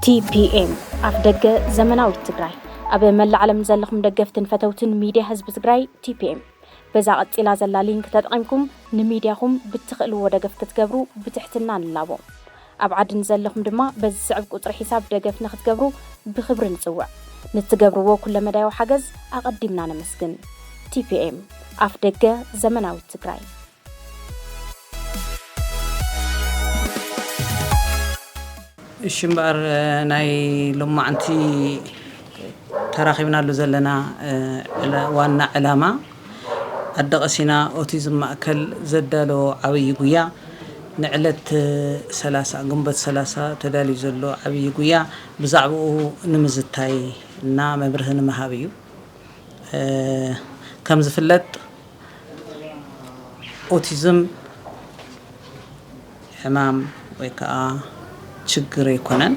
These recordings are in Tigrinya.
TPM أفدق زمناوي تجراي أبي مل علم زلهم دقفتن فتوتن ميديا حزب تجراي TPM بزاقت إلى زلالين كتدعمكم نميدياهم بتخلوا ودقفت تجبروا بتحتنا اللابو أبعد نزلهم دما بزعب قطر حساب دقفنا ختجبروا بخبر نسوع نتجبروا كل مدى وحجز أقدمنا نمسكن TPM أفدق زمناوي تجراي الشمبار ناي لما أنتي تراخيبنا لزلنا وانا علامة الدقسنا أوتيزم مأكل زدلو عوي قويا نعلت جنبت ثلاثة تدالي زلو عوي قويا بزعبو نمزتاي نا مبرهن مهابيو كم زفلت أوتيزم حمام ويكا ችግር ይኮናል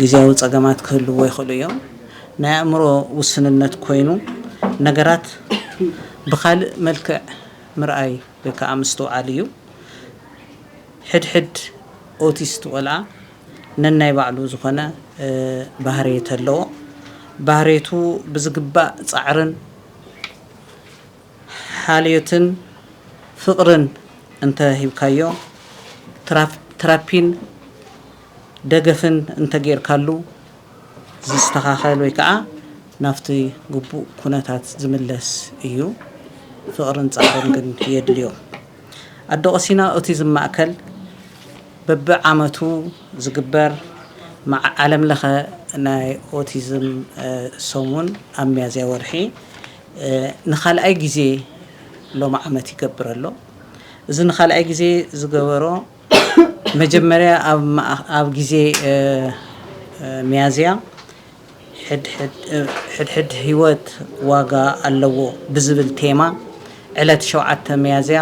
ጊዜያዊ ጸገማት ክህሉ ወይ ኸሉዮም ናይ አእምሮ ውስንነት ኮይኑ ነገራት ብኻል መልክዕ ምርአይ ወይ ከዓ ምስተውዓል እዩ ሕድሕድ ኦቲስት ቆልዓ ነናይ ባዕሉ ዝኾነ ባህሪየት ኣለዎ ባህሪየቱ ብዝግባእ ጻዕርን ሓልዮትን ፍቅርን እንተ ሂብካዮ ትራፒን ደገፍን እንተ ጌርካሉ ዝስተኻኸል ወይ ከዓ ናፍቲ ግቡእ ኩነታት ዝምለስ እዩ ፍቅርን ጻዕርን ግን የድልዮ ኣደቀሲና ኦቲዝም ማእከል በብዓመቱ ዝግበር ዓለም ለኸ ናይ ኦቲዝም ሰሙን ኣብ ሚያዝያ ወርሒ ንኻልኣይ ግዜ ሎማ ዓመት ይገብር ኣሎ እዚ ንኻልኣይ ግዜ ዝገበሮ መጀመሪያ ኣብ ግዜ ሚያዝያ ሕድሕድ ህይወት ዋጋ ኣለዎ ብዝብል ቴማ ዕለት 7 ሚያዝያ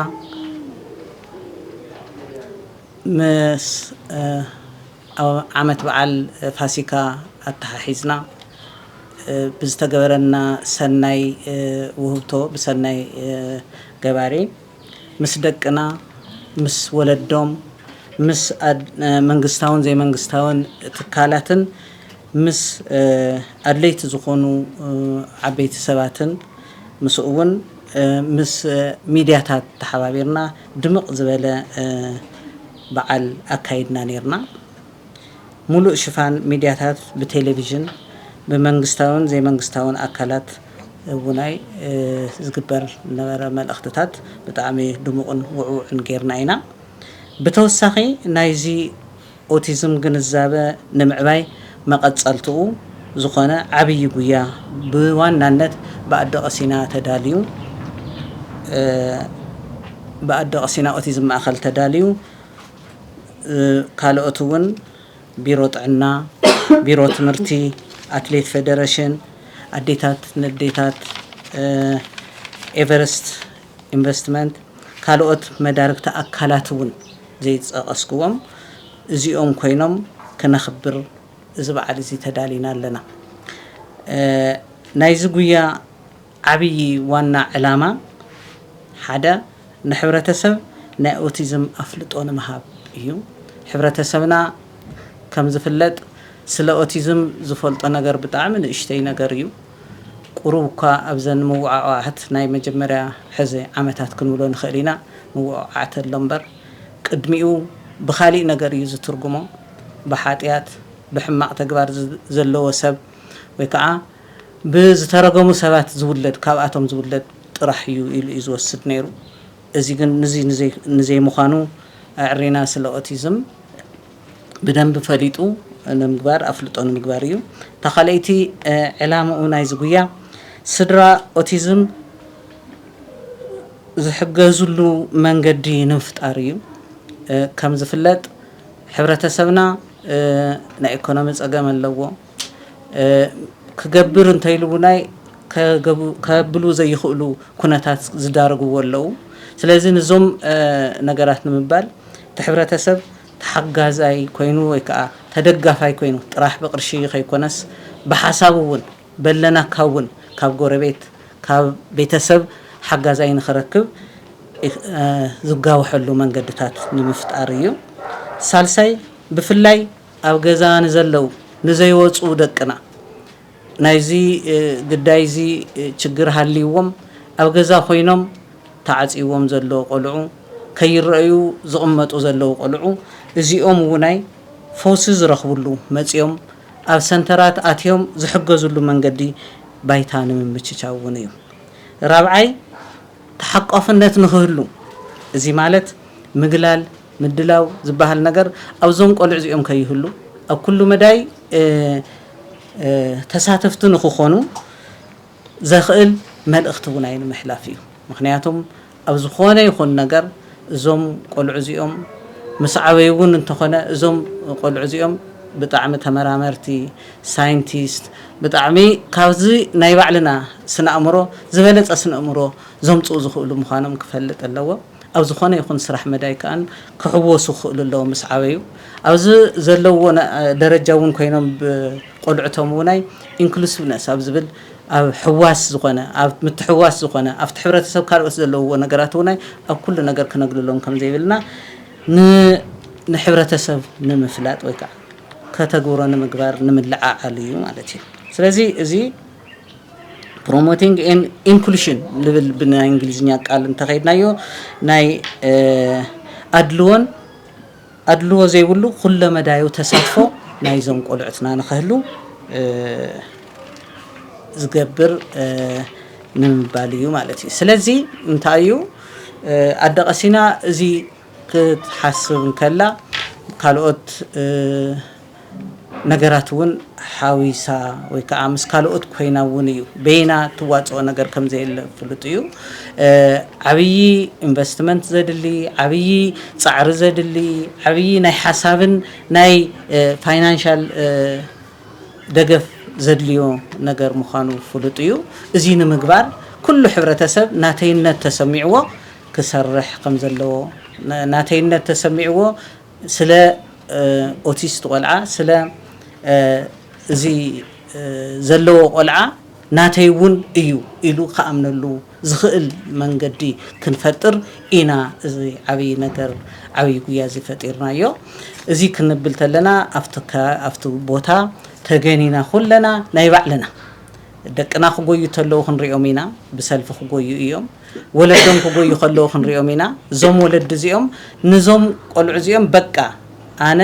ምስ ዓመት በዓል ፋሲካ ኣተሓሒዝና ብዝተገበረና ሰናይ ውህብቶ ብሰናይ ገባሪ ምስ ደቅና ምስ ወለዶም ምስ መንግስታውን ዘይ መንግስታውን ትካላትን ምስ ኣድለይቲ ዝኾኑ ዓበይቲ ሰባትን ምስኡውን ምስ ሚድያታት ተሓባቢርና ድምቕ ዝበለ በዓል ኣካይድና ነርና ሙሉእ ሽፋን ሚድያታት ብቴሌቪዥን ብመንግስታውን ዘይ መንግስታውን ኣካላት ውናይ ዝግበር ነበረ መልእኽትታት ብጣዕሚ ድሙቕን ውዑዕን ጌርና ኢና ብተወሳኺ ናይዚ ኦቲዝም ግንዛበ ንምዕባይ መቐጸልትኡ ዝኾነ ዓብይ ጉያ ብዋናነት በኣደቀሲና ተዳልዩ በኣደቀሲና ኦቲዝም ማእከል ተዳልዩ ካልኦት እውን ቢሮ ጥዕና ቢሮ ትምህርቲ ኣትሌት ፌደሬሽን ኣዴታት ንዴታት ኤቨረስት ኢንቨስትመንት ካልኦት መዳርግቲ ኣካላት እውን ዘይጸቀስክዎም እዚኦም ኮይኖም ከነኽብር እዚ በዓል እዚ ተዳሊና ኣለና ናይዚ ጉያ ዓብይ ዋና ዕላማ ሓደ ንሕብረተሰብ ናይ ኦቲዝም ኣፍልጦ ንምሃብ እዩ ሕብረተሰብና ከም ዝፍለጥ ስለ ኦቲዝም ዝፈልጦ ነገር ብጣዕሚ ንእሽተይ ነገር እዩ ቁሩብ እኳ ኣብዘን ምውዓዓት ናይ መጀመርያ ሕዚ ዓመታት ክንብሎ ንኽእል ኢና ምውዓዓት ኣሎ እምበር ቅድሚኡ ብኻሊእ ነገር እዩ ዝትርጉሞ ብሓጢያት ብሕማቕ ተግባር ዘለዎ ሰብ ወይ ከዓ ብዝተረገሙ ሰባት ዝውለድ ካብኣቶም ዝውለድ ጥራሕ እዩ ኢሉ እዩ ዝወስድ ነይሩ እዚ ግን ንዘይ ምዃኑ ኣዕሪና ስለ ኦቲዝም ብደንብ ፈሊጡ ንምግባር ኣፍልጦ ንምግባር እዩ ተኻለይቲ ዕላምኡ ናይ ዝጉያ ስድራ ኦቲዝም ዝሕገዙሉ መንገዲ ንምፍጣር እዩ ከም ዝፍለጥ ሕብረተሰብና ናይ ኢኮኖሚ ጸገም ኣለዎ ክገብር እንተይሉ ናይ ከብሉ ዘይኽእሉ ኩነታት ዝዳርግዎ ኣለዉ ስለዚህ ንዞም ነገራት ንምባል ሕብረተሰብ ተሓጋዛይ ኮይኑ ወይ ከዓ ተደጋፋይ ኮይኑ ጥራሕ ብቅርሺ ከይኮነስ ብሓሳብ እውን በለና ካውን ካብ ጎረቤት ካብ ቤተሰብ ሓጋዛይ ንኽረክብ ዝጋወሐሉ መንገድታት ንምፍጣር እዩ ሳልሳይ ብፍላይ ኣብ ገዛ ንዘለው ንዘይወፁ ደቅና ናይዚ ግዳይዚ ችግር ሃልይዎም ኣብ ገዛ ኮይኖም ተዓፂዎም ዘለዎ ቆልዑ ከይረአዩ ዝቕመጡ ዘለዎ ቆልዑ እዚኦም ውናይ ፈውሲ ዝረኽብሉ መፂኦም ኣብ ሰንተራት ኣትዮም ዝሕገዝሉ መንገዲ ባይታ ንምምችቻው እውን እዩ ራብዓይ ተሓቋፍነት ንኽህሉ እዚ ማለት ምግላል ምድላው ዝበሃል ነገር ኣብዞም ቆልዑ እዚኦም ከይህሉ ኣብ ኩሉ መዳይ ተሳተፍቲ ንኽኾኑ ዘኽእል መልእኽቲ እውን ንምሕላፍ እዩ ምክንያቱም ኣብ ዝኾነ ይኹን ነገር እዞም ቆልዑ እዚኦም ምስ ዓበዩ እውን እንተኾነ እዞም ቆልዑ እዚኦም ብጣዕሚ ተመራመርቲ ሳይንቲስት ብጣዕሚ ካብዚ ናይ ባዕልና ስነኣእምሮ ዝበለፀ ስነኣእምሮ ዘምፅኡ ዝኽእሉ ምዃኖም ክፈልጥ ኣለዎ ኣብ ዝኾነ ይኹን ስራሕ መዳይ ከኣን ክሕወሱ ክኽእሉ ኣለዎም ምስ ዓበዩ ኣብዚ ዘለዎ ደረጃ እውን ኮይኖም ብቆልዑቶም ውናይ ኢንክሉሲቭነስ ኣብ ዝብል ኣብ ሕዋስ ዝኾነ ኣብ ምትሕዋስ ዝኾነ ኣብቲ ሕብረተሰብ ካልኦት ዘለውዎ ነገራት ውናይ ኣብ ኩሉ ነገር ክነግልሎም ከም ዘይብልና ንሕብረተሰብ ንምፍላጥ ወይ ከዓ ከተግብሮ ንምግባር ንምልዓዓል እዩ ማለት እዩ ስለዚ እዚ promoting and inclusion ልብል ብናይ እንግሊዝኛ ቃል እንተኸይድናዮ ናይ ኣድልዎ ዘይብሉ ኩለ መዳዩ ተሳትፎ ናይዞም ቆልዑትና ንኽህሉ ዝገብር ንምባል እዩ ማለት እዩ ስለዚ እንታይ እዩ ኣደቐሲና እዚ ክትሓስብ እንከላ ካልኦት ነገራት እውን ሓዊሳ ወይ ከዓ ምስ ካልኦት ኮይና እውን እዩ በይና ትዋፅኦ ነገር ከም ዘየለ ፍሉጥ እዩ ዓብይ ኢንቨስትመንት ዘድሊ ዓብይ ፃዕሪ ዘድሊ ዓብይ ናይ ሓሳብን ናይ ፋይናንሻል ደገፍ ዘድልዮ ነገር ምዃኑ ፍሉጥ እዩ እዚ ንምግባር ኩሉ ሕብረተሰብ ናተይነት ተሰሚዕዎ ክሰርሕ ከም ዘለዎ ናተይነት ተሰሚዕዎ ስለ ኦቲስት ቆልዓ ስለ እዚ ዘለዎ ቆልዓ ናተይ እውን እዩ ኢሉ ከኣምነሉ ዝኽእል መንገዲ ክንፈጥር ኢና እዚ ዓብይ ነገር ዓብይ ጉያ ዝፈጢርናዮ እዚ ክንብል ተለና ኣብቲ ቦታ ተገኒና ኩለና ናይ ባዕልና ደቅና ክጎዩ ተለዉ ክንሪኦም ኢና ብሰልፊ ክጎዩ እዮም ወለዶም ክጎዩ ከለዉ ክንሪኦም ኢና እዞም ወለድ እዚኦም ንዞም ቆልዑ እዚኦም በቃ ኣነ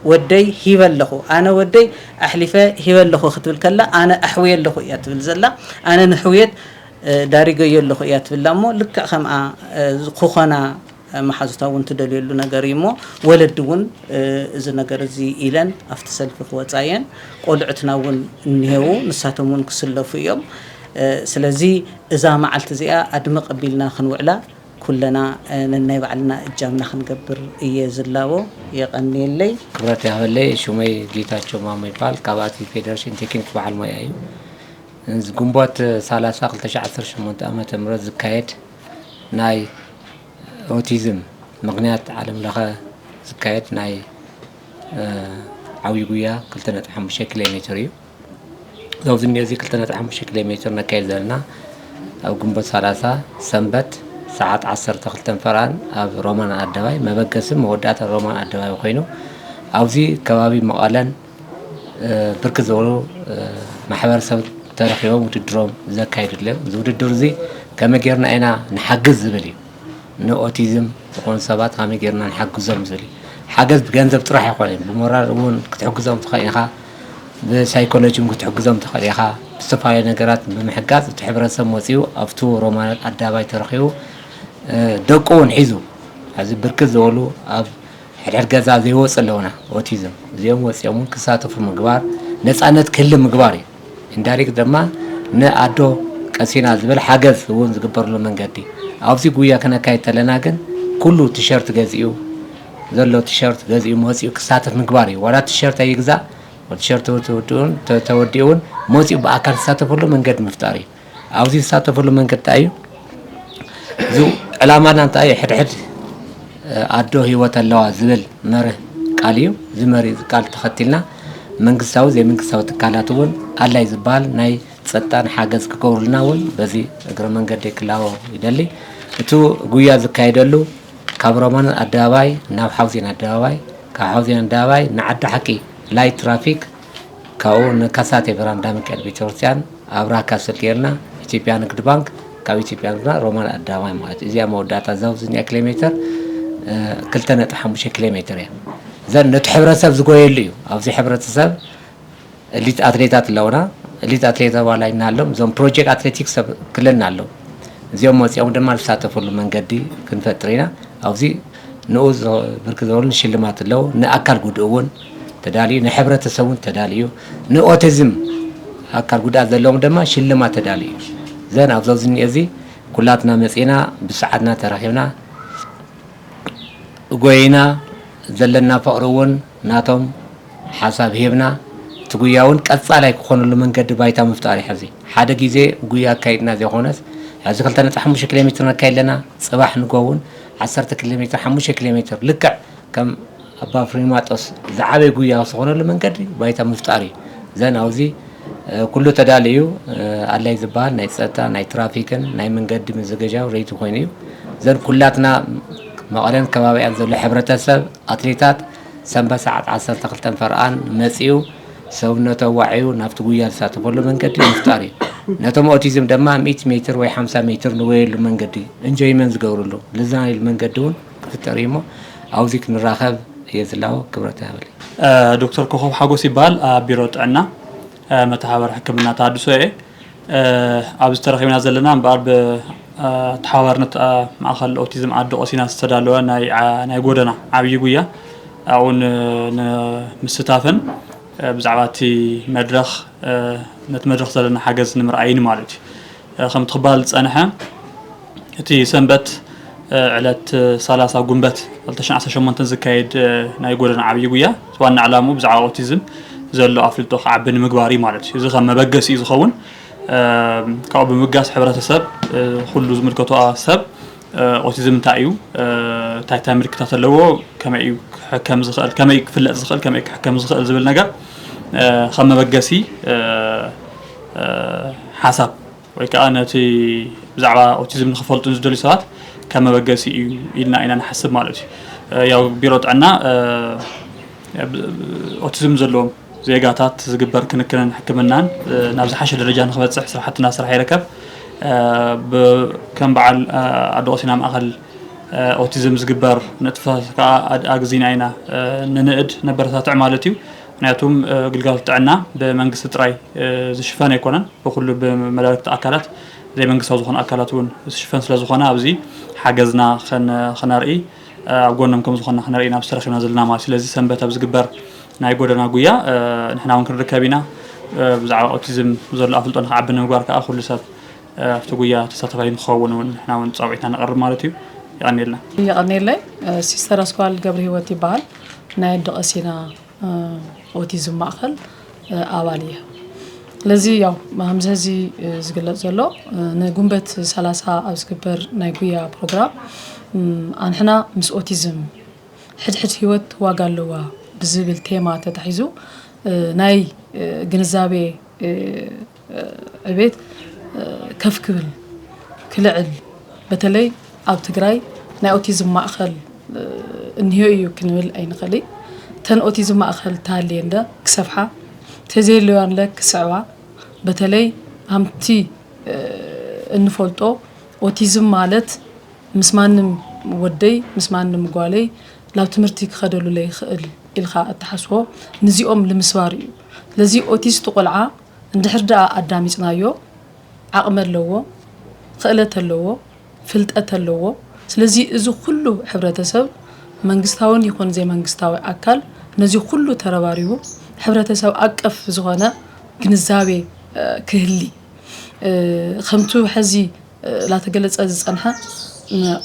ወደይ ሂበለኹ ኣነ ወደይ ኣሕሊፈ ሂበለኹ ክትብል ከላ ኣነ ኣሕውየ ኣለኹ እያ ትብል ዘላ ኣነ ንሕውየት ዳሪገዮ ኣለኹ እያ ትብላ እሞ ልክዕ ከምኣ ክኾና ማሓዙታ እውን ትደልየሉ ነገር እዩ እሞ ወለዲ እውን እዚ ነገር እዚ ኢለን ኣብቲ ሰልፊ ክወፃ እየን ቆልዑትና እውን እኒሄው ንሳቶም እውን ክስለፉ እዮም ስለዚ እዛ መዓልቲ እዚኣ ኣድመ ቀቢልና ክንውዕላ ኩለና ነናይ ባዕልና እጃምና ክንገብር እየ ዝላዎ የቐኒየለይ ክብረት ያህበለይ ሹመይ ጌታቸው ማሞ ይባል ካብኣቲ ፌደሬሽን ቴክኒክ በዓል ሞያ እዩ ግንቦት 30 2018 ዓመተ ምህረት ዝካየድ ናይ ኦቲዝም ምክንያት ዓለም ለኸ ዝካየድ ናይ ዓብይ ጉያ 2.5 ኪሎ ሜትር እዩ ዞብዚ ነዚ 2.5 ኪሎ ሜትር ነካይድ ዘለና ኣብ ግንቦት 30 ሰንበት ሰዓት 12 ፈራን ኣብ ሮማን ኣደባይ መበገስም መወዳእታ ሮማን ኣደባይ ኮይኑ ኣብዚ ከባቢ መቐለን ብርክት ዝበሉ ማሕበረሰብ ተረኺቦም ውድድሮም ዘካይድሎም እዚ ውድድር እዚ ከመይ ጌርና ኢና ንሓግዝ ዝብል እዩ ንኦቲዝም ዝኾኑ ሰባት ከመይ ጌርና ንሓግዞም ዝብል እዩ ሓገዝ ብገንዘብ ጥራሕ ኣይኮነን ብሞራል እውን ክትሕግዞም ትኽእል ኢኻ ብሳይኮሎጂ ክትሕግዞም ትኽእል ኢኻ ብዝተፈላለዩ ነገራት ብምሕጋዝ እቲ ሕብረተሰብ መፂኡ ኣብቲ ሮማን ኣደባይ ተረኺቡ ደቁ እውን ሒዙ ሕዚ ብርክት ዝበሉ ኣብ ሕድሕድ ገዛ ዘይወፅ ኣለውና ኦቲዝም እዚኦም ወፂኦም እውን ክሳተፉ ምግባር ነፃነት ክህሊ ምግባር እዩ ኢንዳይሬክት ድማ ንኣዶ ቀሲና ዝብል ሓገዝ እውን ዝግበርሉ መንገዲ ኣብዚ ጉያ ከነካይድ ተለና ግን ኩሉ ቲሸርት ገዚኡ ዘሎ ቲሸርት ገዚኡ መፂኡ ክሳተፍ ምግባር እዩ ዋላ ቲሸርት ኣይግዛእ ቲሸርት ተወዲኡን መፂኡ ብኣካል ዝሳተፈሉ መንገዲ ምፍጣር እዩ ኣብዚ ዝሳተፈሉ መንገዲ እዩ እዚ ዕላማና እንታይ እዩ ሕድሕድ ኣዶ ሂወት ኣለዋ ዝብል መርህ ቃል እዩ እዚ መርህ ቃል ተኸቲልና መንግስታዊ ዘይመንግስታዊ ትካላት እውን ኣላይ ዝበሃል ናይ ፀጥታን ሓገዝ ክገብሩልና እውን በዚ እግረ መንገዲ ክላዎ ይደሊ እቲ ጉያ ዝካየደሉ ካብ ሮማን ኣደባባይ ናብ ሓውዜን ኣደባባይ ካብ ሓውዜን ኣደባባይ ንዓዲ ሓቂ ላይ ትራፊክ ካው ነካሳቴ ብራንዳ መቀል ቤተክርስቲያን አብራ ካሰል ጌርና ኢትዮጵያ ንግድ ባንክ ካብ ኢትዮጵያ ንግድና ሮማን አዳባይ ማለት እዚያ መወዳታ ዛው ዝኛ ኪሎ ሜትር 2.5 ኪሎ ሜትር ያ ዘን ነቲ ሕብረተሰብ ዝጎየሉ እዩ ኣብዚ ሕብረተሰብ ኤሊት አትሌታት ለውና ኤሊት አትሌት ባላይ እናሎም ዞም ፕሮጀክት አትሌቲክስ ክለና አለው እዚኦም መጽያው ድማ ልሳተፈሉ መንገዲ ክንፈጥሪና ኣብዚ ንኡዝ ብርክ ዘወልን ሽልማት ለው ንአካል ጉድኡን ተዳልዩ ንሕብረተሰቡን ተዳልዩ ንኦቲዝም አካል ጉዳት ዘለዎም ድማ ሽልማት ተዳልዩ ዘን ኣብዛው ዝኒአ እዚ ኩላትና መጽና ብሰዓትና ተራኺብና ጎይና ዘለና ፍቅሩን ናቶም ሓሳብ ሂብና ትጉያውን ቀጻላይ ክኾነሉ መንገዲ ባይታ ምፍጣሪ ሕዚ ሓደ ግዜ ጉያ ካይድና ዘይኾነስ ሕዚ 2.5 ኪሎ ሜትር ነካይለና ጽባሕ ንጎውን 10 ኪሎ ሜትር 5 ኪሎ ሜትር ልክዕ ከም አባ ፍሪማጦስ ዝዓበይ ጉያ ዝኾነሉ መንገዲ ባይታ ምፍጣሪ ዘን ኣብዚ ኩሉ ተዳልዩ አላይ ዝበሃል ናይ ጸጥታ ናይ ትራፊክን ናይ መንገዲ መዘገጃው ሬቱ ኮይኑ ዘን ኩላትና መቐለን ከባቢያን ዘሎ ሕብረተሰብ አትሌታት ሰንበት ሰዓት 12 ፈርኣን መጽዩ ሰውነቶ ዋዕዩ ናፍቲ ጉያ ዝሳተፈሉ መንገዲ ምፍጣሪ ነቶም ኦቲዝም ድማ 100 ሜትር ወይ 50 ሜትር ንወይሉ መንገዲ እንጆይመንት ዝገብሩሉ ለዛይል መንገዲውን ክፍጠር እሞ ኣብዚ ክንራኸብ የዝላው ክብረት ያበል ዶክተር ኮኸብ ሓጎስ ይባል ቢሮ ጥዕና መተሓባበር ሕክምና ተሃድሶ ኣብ ዝተረኺብና ዘለና እምበር ተሓባርነት ማእኸል ኦቲዝም ዓዲ ቆሲና ዝተዳለወ ናይ ጎደና ዓብይ ጉያ አሁን ንምስታፈን ብዛዕባ እቲ መድረኽ ነቲ መድረኽ ዘለና ሓገዝ ንምርኣይን ማለት ከም ትኽባል ፀንሐ እቲ ሰንበት ዕለት 30 ጉንበት 2018 ዝካየድ ናይ ጎደና ዓብይ ጉያ ዋና ዓላሙ ብዛዕባ ኦቲዝም ዘሎ ኣፍልጦ ከዓብን ምግባሪ ማለት እዩ እዚ ከም መበገሲ ዝኸውን ካብ ብምጋስ ሕብረተሰብ ኩሉ ዝምልከቶ ሰብ ኦቲዝም እንታይ እዩ ታይታ ምልክታት ኣለዎ ከመይ ክሕከም ዝኽእል ከመይ ክፍለጥ ዝኽእል ከመይ ክሕከም ዝኽእል ዝብል ነገር ከም መበገሲ ሓሳብ ወይ ከዓ ነቲ ብዛዕባ ኦቲዝም ንኽፈልጡ ዝደልዩ ሰባት ከም መበገሲ እዩ ኢልና ኢና ንሓስብ ማለት እዩ ያው ቢሮ ጥዕና ኦቲዝም ዘለዎም ዜጋታት ዝግበር ክንክንን ሕክምናን ናብ ዝሓሸ ደረጃ ንኽበጽሕ ስራሕትና ስራሕ ይርከብ ከም በዓል ኣዲ ቆሲና ማእኸል ኦቲዝም ዝግበር ንጥፈት ከዓ ኣግዚና ኢና ንንእድ ነበረታትዕ ማለት እዩ ምክንያቱም ግልጋሎት ጥዕና ብመንግስቲ ጥራይ ዝሽፈን ኣይኮነን ብኩሉ ብመላእክቲ ኣካላት ዘይ መንግስታዊ ዝኾኑ ኣካላት እውን ዝሽፈን ስለ ዝኾነ ኣብዚ ሓገዝና ክነርኢ ኣብ ጎኖም ከም ዝኾና ክነርኢ ናብ ዝተረኺብና ዘለና ማለት ስለዚ ሰንበት ኣብ ዝግበር ናይ ጎደና ጉያ ንሕና እውን ክንርከብ ኢና ብዛዕባ ኦቲዝም ዘሎ ኣፍልጦ ንክዓቢ ንምግባር ከዓ ኩሉ ሰብ ኣብቲ ጉያ ተሳታፋይ ንክኸውን እውን ንሕና እውን ፃውዒትና ነቕርብ ማለት እዩ ይቀኒልና ይቀኒለይ ሲስተር አስኳል ገብረ ህይወት ይባሃል ናይ ኣዲ ቆሲና ኦቲዝም ማእኸል ኣባል እያ ለዚ ያው ማምዘዚ ዝግለጽ ዘሎ ንጉንበት 30 ኣብ ዝግበር ናይ ጉያ ፕሮግራም አንሕና ምስ ኦቲዝም ሕድሕድ ህይወት ዋጋ ኣለዋ ብዝብል ቴማ ተታሒዙ ናይ ግንዛቤ ዕቤት ከፍ ክብል ክልዕል በተለይ ኣብ ትግራይ ናይ ኦቲዝም ማእኸል እንሂዮ እዩ ክንብል ኣይንኽእል ተን ኦቲዝም ማእኸል ታልየንደ ክሰፍሓ ተዘይለዋንለ ክስዕባ በተለይ ኣምቲ እንፈልጦ ኦቲዝም ማለት ምስማንም ወደይ ምስማንም ጓለይ ላብ ትምህርቲ ክኸደሉ ለይ ይኽእል ኢልካ እተሓስቦ ነዚኦም ንምስባር እዩ ለዚ ኦቲስት ቆልዓ እንድሕር ደኣ ኣዳሚፅናዮ ዓቕሚ ኣለዎ ክእለት ኣለዎ ፍልጠት ኣለዎ ስለዚ እዚ ኩሉ ሕብረተሰብ መንግስታውን ይኹን ዘይ መንግስታዊ ኣካል ነዚ ኩሉ ተረባሪቡ ሕብረተሰብ ኣቀፍ ዝኾነ ግንዛቤ ክህሊ ከምቱ ሕዚ ላተገለጸ ዝጸንሐ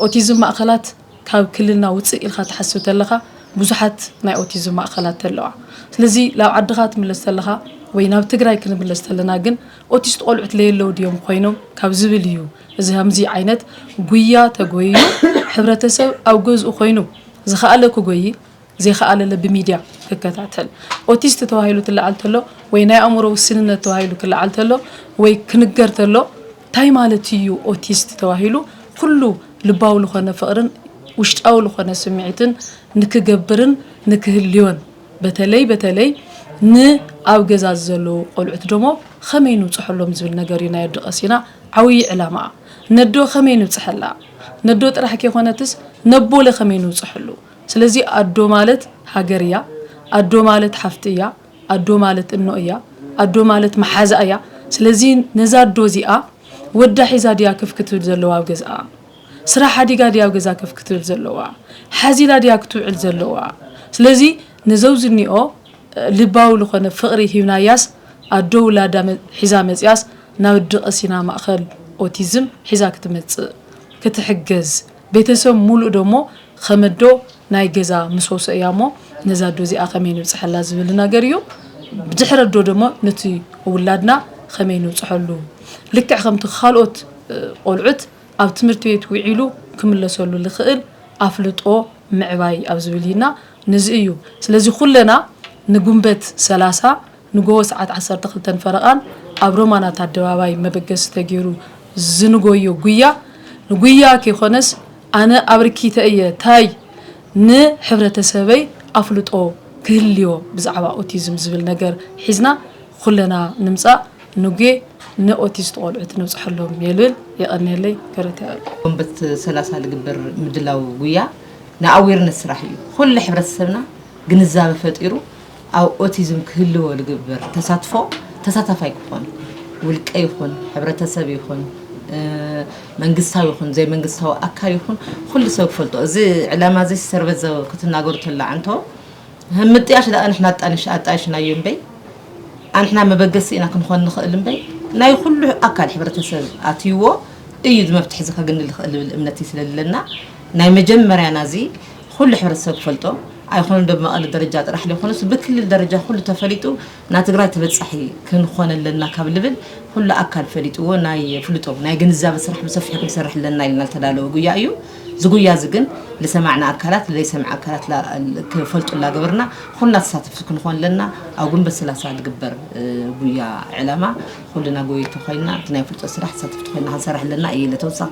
ኦቲዝም ማእኸላት ካብ ክልልና ውፅእ ኢልካ ተሓስብ ተለኻ ብዙሓት ናይ ኦቲዝም ማእኸላት ኣለዋ ስለዚ ላብ ዓድኻ ትምለስ ተለኻ ወይ ናብ ትግራይ ክንምለስ ተለና ግን ኦቲስት ቆልዑት ለየለው ድዮም ኮይኖም ካብ ዝብል እዩ እዚ ከምዚ ዓይነት ጉያ ተጎዩ ሕብረተሰብ ኣብ ገዝኡ ኮይኑ ዝኸኣለ ክጎይ ዘይኸኣለ ብሚድያ ክከታተል ኦቲስት ተባሂሉ ትለዓል ተሎ ወይ ናይ ኣእምሮ ውስንነት ተባሂሉ ክለዓል ተሎ ወይ ክንገር ተሎ ታይ ማለት እዩ ኦቲስት ተባሂሉ ኩሉ ልባው ለኾነ ፍቅርን ውሽጣው ለኾነ ስምዒትን ንክገብርን ንክህልዮን በተለይ ن أو جزاز زلو قلعت دمو خمينو تحلم زبل نجارينا يدقسينا عوي علامة ندو خمينو تحلا ندو ترحكي خونتس نبو لخمينو تحلو سلزي أدو مالت هاجريا أدو مالت حفتية أدو مالت النوية أدو مالت محازقية سلزي نزاد دوزيئة ودا حزاديا كيف كتب زلوا وجزاء صراحة ديجا ديا وجزاء كيف كتب زلوا حزيلا ديا كتب زلوا سلزي نزوزني أو لباول خنا فقري هنا ياس أدو لا دام حزام ياس نود قصينا مأخل أوتيزم حزا كتمت كتحجز بيتسم مول دمو خمدو ناي جزا مسوس أيامو نزاد دوزي أخمين وصح لازم لنا جريو بتحر الدو دمو نتي أولادنا خمين وصحلو لك عخمت خالوت قلعت أو تمرتويت ويعيلو كمل سولو لخيل أفلت أو معواي أو زبلينا نزئيو سلازي خلنا نقومبت سلاسة نقوس عاد 10 فرقان أبرومانا تدواوي ما بقص تجيرو زنقويو قويا كي خنس أنا أبركي تأيه تاي ن حبرة سبي أفلت أو كليو بزعوا أوتيزم زبل نجر حزنا خلنا نمسا نجي ن أوتيست قول عتنا وصحلهم يلول يقرن لي كرتال قومبت سلاسة لقبر مدلاو قويا نعوير نسرحي كل حبرة سبنا جنزاب فتيرو أو أوتيزم كله لقبر تساتفا يكون والكأي يكون حبرة سبي يكون منقصها يكون زي منقصها أكار يكون كل سوق فلتو زي علامة زي السرفز كنت نقول تلا عنده هم متياش ده إحنا أتعيشنا يوم بي إحنا ما بقصينا كنخون نخلم بي لا يخل أكل حبرة سب أتيوه أيد ما بتحزك جن الأمنتي سللنا ناي مجمر يا نازي كل حبرة سوق فلتو أيخون دب مقال الدرجات راح ليخونس بكل الدرجة كل تفريطه ناتقرأ تبتصحي كنخون لنا كابلبل كل أكل فريطه ناي فلتو ناي جنزاب سرح مسفح مسرح لنا لنا تدالو جويايو زجويا زجن لسمعنا أكلات اللي يسمع أكلات لا كفلتو لا جبرنا كلنا تصاتف كنخون لنا أو جنب السلاسة جبر جويا علامة كلنا جوي تخيلنا تناي فلتو سرح تصاتف تخيلنا هنسرح لنا أي اللي توصل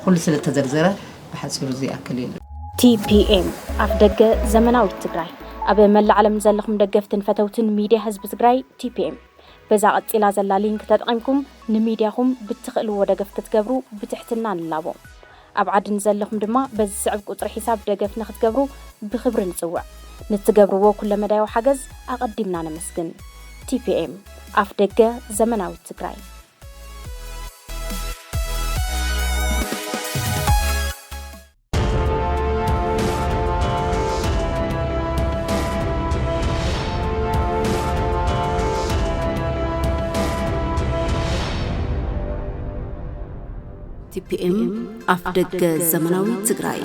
كل سنة تزرزرة بحسب زي أكلين TPM أفدق زمناوي تجراي أبي مل علم زلخم دقفتن فتوتن ميديا حزب تجراي TPM بزاقت إلى زلا لينك تدعمكم نميدياهم بتخلوا ودقفت تجبروا بتحتنا اللابو أبعد نزلخم دما بس صعب قطر حساب دقفنا تجبروا بخبر نسوع نتجبروا كل مدى وحجز أقدمنا نمسكن TPM أفدق زمناوي تجراي TPM أفدق زمناوي تجراي